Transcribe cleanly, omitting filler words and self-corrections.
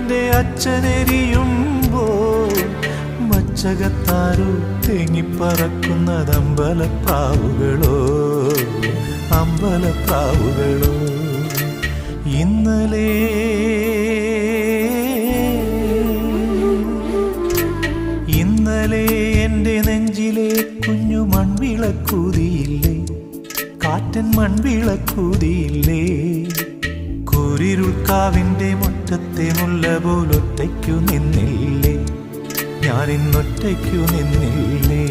എൻ്റെ അച്ഛനെരിയുമ്പോൾ മച്ചകത്താരോ തേങ്ങിപ്പറക്കുന്നത് അമ്പലപ്രാവുകളോ അമ്പലപ്രാവുകളോ. ഇന്നലെ എൻ്റെ നെഞ്ചിലെ കുഞ്ഞു മൺവിളക്കൂതിയില്ലേ, കാറ്റൻ മൺവിളക്കൂതിയില്ലേ. കൂരിരുൾക്കാവിൻ്റെ മുറ്റത്തെ മുല്ല പോലൊറ്റയ്ക്കു നിന്നില്ലേ, ഞാനിന്നൊറ്റയ്ക്കു നിന്നില്ലേ.